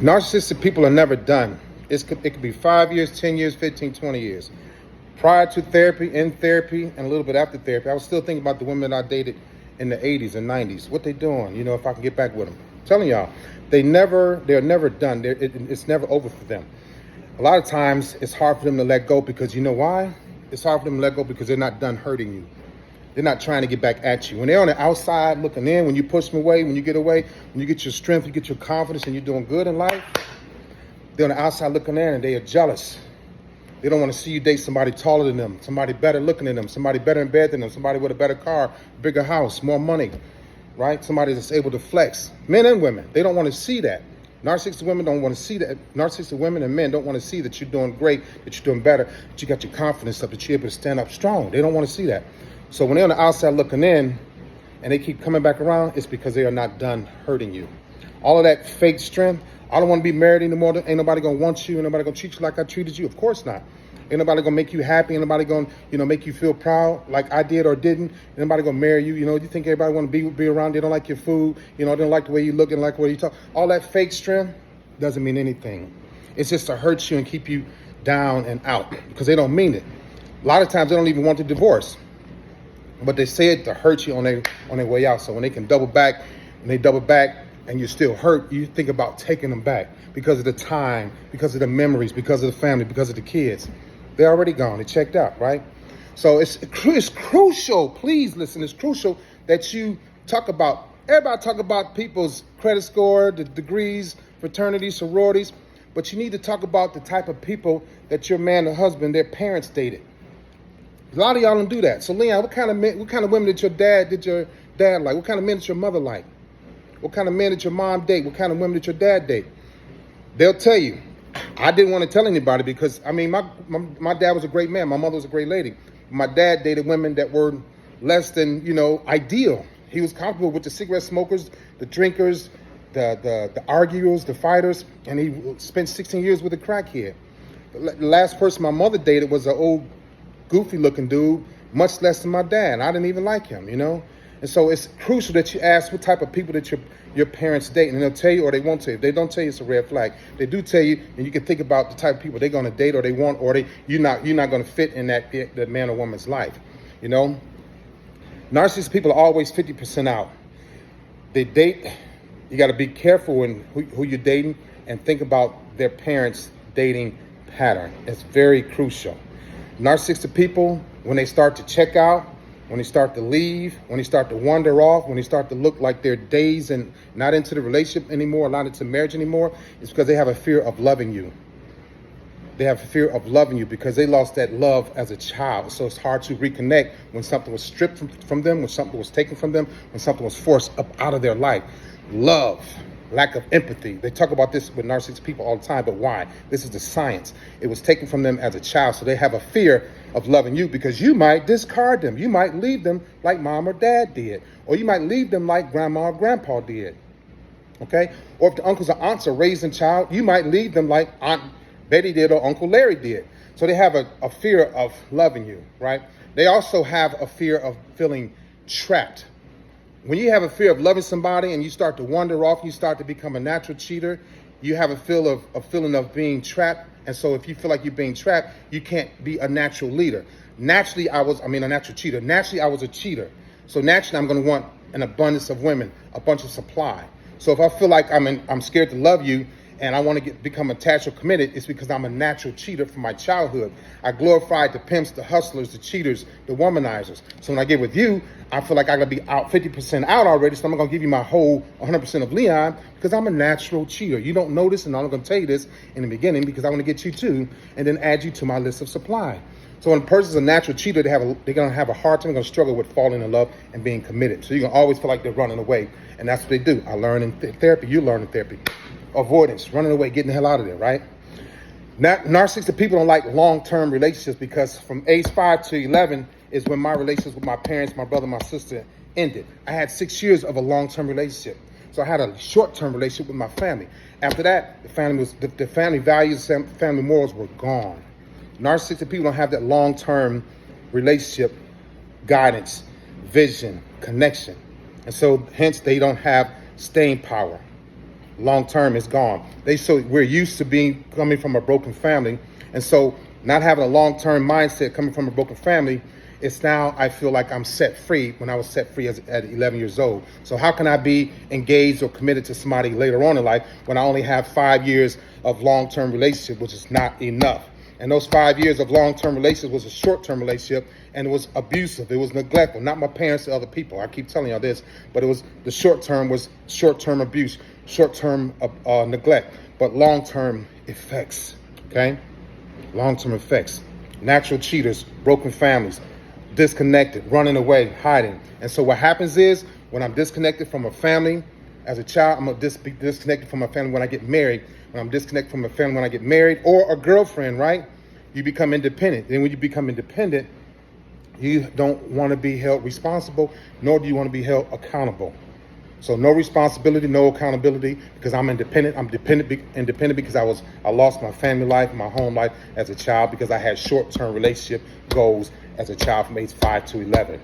Narcissistic people are never done. It could be 5 years, 10 years, 15, 20 years. Prior to therapy, in therapy, and a little bit after therapy, I was still thinking about the women I dated in the 80s and 90s. What they doing? You know, if I can get back with them. I'm telling y'all, they're never done. It's never over for them. A lot of times, it's hard for them to let go because you know why? It's hard for them to let go because they're not done hurting you. They're not trying to get back at you. When they're on the outside looking in, when you push them away, when you get away, when you get your strength, you get your confidence, and you're doing good in life, they're on the outside looking in and they are jealous. They don't want to see you date somebody taller than them, somebody better looking than them, somebody better in bed than them, somebody with a better car, bigger house, more money, right? Somebody that's able to flex. Men and women, they don't want to see that. Narcissistic women don't want to see that. Narcissistic women and men don't want to see that you're doing great, that you're doing better, that you got your confidence up, that you're able to stand up strong. They don't want to see that. So when they're on the outside looking in and they keep coming back around, it's because they are not done hurting you. All of that fake strength, I don't want to be married anymore. Ain't nobody going to want you. Ain't nobody going to treat you like I treated you. Of course not. Ain't nobody going to make you happy. Ain't nobody going to, make you feel proud like I did or didn't. Ain't nobody going to marry you. You think everybody want to be around. They don't like your food. They don't like the way you look and like the way you talk. All that fake strength doesn't mean anything. It's just to hurt you and keep you down and out because they don't mean it. A lot of times they don't even want the divorce. But they say it to hurt you on their way out. So when they can double back, and you're still hurt, you think about taking them back because of the time, because of the memories, because of the family, because of the kids. They're already gone. They checked out, right? So it's crucial. Please listen. It's crucial that you everybody talk about people's credit score, the degrees, fraternities, sororities, but you need to talk about the type of people that your man or husband, their parents dated. A lot of y'all don't do that. So, Leon, what kind of women did your dad like? What kind of men did your mother like? What kind of men did your mom date? What kind of women did your dad date? They'll tell you. I didn't want to tell anybody because, my dad was a great man. My mother was a great lady. My dad dated women that were less than, ideal. He was comfortable with the cigarette smokers, the drinkers, the arguers, the fighters, and he spent 16 years with a crackhead. The last person my mother dated was an old goofy looking dude, much less than my dad. I didn't even like him, And so it's crucial that you ask what type of people that your parents date, and they'll tell you or they won't tell you. If they don't tell you, it's a red flag. They do tell you, and you can think about the type of people they're going to date or they want, or you're not going to fit in that man or woman's life. Narcissistic people are always 50% out. They date. You got to be careful in who you're dating and think about their parents' dating pattern. It's very crucial. Narcissistic people, when they start to check out, when they start to leave, when they start to wander off, when they start to look like they're dazed and not into the relationship anymore, not into marriage anymore, it's because they have a fear of loving you. They have a fear of loving you because they lost that love as a child. So it's hard to reconnect when something was stripped from them, when something was taken from them, when something was forced up out of their life. Love. Lack of empathy. They talk about this with narcissistic people all the time, but why? This is the science. It was taken from them as a child, so they have a fear of loving you because you might discard them. You might leave them like mom or dad did, or you might leave them like grandma or grandpa did, okay? Or if the uncles or aunts are raising child, you might leave them like Aunt Betty did or Uncle Larry did. So they have a fear of loving you, right? They also have a fear of feeling trapped. When you have a fear of loving somebody and you start to wander off, you start to become a natural cheater, you have a feeling of being trapped. And so if you feel like you're being trapped, you can't be a natural leader. Naturally, a natural cheater. Naturally, I was a cheater. So naturally, I'm going to want an abundance of women, a bunch of supply. So if I feel like I'm scared to love you and I want to become attached or committed, it's because I'm a natural cheater from my childhood. I glorified the pimps, the hustlers, the cheaters, the womanizers. So when I get with you, I feel like I gotta be out 50% out already, so I'm not gonna give you my whole 100% of Leon because I'm a natural cheater. You don't know this, and I'm not gonna tell you this in the beginning because I want to get you too, and then add you to my list of supply. So when a person's a natural cheater, they're gonna have a hard time, they're gonna struggle with falling in love and being committed. So you're gonna always feel like they're running away, and that's what they do. I learned in therapy, you learn in therapy. Avoidance, running away, getting the hell out of there, right? Narcissistic people don't like long-term relationships because from age 5 to 11 is when my relationships with my parents, my brother, my sister ended. I had 6 years of a long-term relationship. So I had a short-term relationship with my family. After that, the family values, family morals were gone. Narcissistic people don't have that long-term relationship guidance, vision, connection. And so hence they don't have staying power. long term is gone. So we're used to coming from a broken family, and so not having a long term mindset coming from a broken family, it's now I feel like I'm set free when I was set free at 11 years old. So how can I be engaged or committed to somebody later on in life when I only have 5 years of long term relationship, which is not enough? And those 5 years of long-term relationship was a short-term relationship, and it was abusive. It was neglectful. Not my parents, to other people. I keep telling y'all this, but it was the short-term was short-term abuse, short-term neglect, but long-term effects. Okay, long-term effects. Natural cheaters, broken families, disconnected, running away, hiding. And so what happens is when I'm disconnected from a family as a child, I'm gonna be disconnected from my family when I get married. When I'm disconnected from a family when I get married, or a girlfriend, right? You become independent. Then when you become independent, you don't want to be held responsible, nor do you want to be held accountable. So no responsibility, no accountability, because I'm independent. I'm independent because I lost my family life, my home life as a child, because I had short-term relationship goals as a child from age 5 to 11.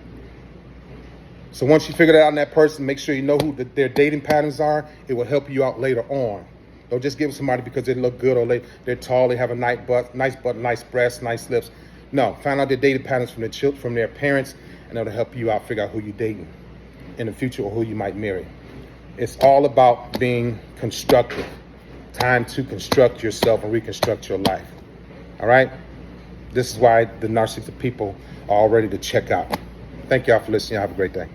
So once you figure that out in that person, make sure you know who their dating patterns are. It will help you out later on. Don't just give somebody because they look good or they're tall, they have a nice butt, nice breasts, nice lips. No, find out their dating patterns from their parents, and it'll help you out figure out who you're dating in the future or who you might marry. It's all about being constructive. Time to construct yourself and reconstruct your life. All right? This is why the narcissistic people are all ready to check out. Thank y'all for listening. Have a great day.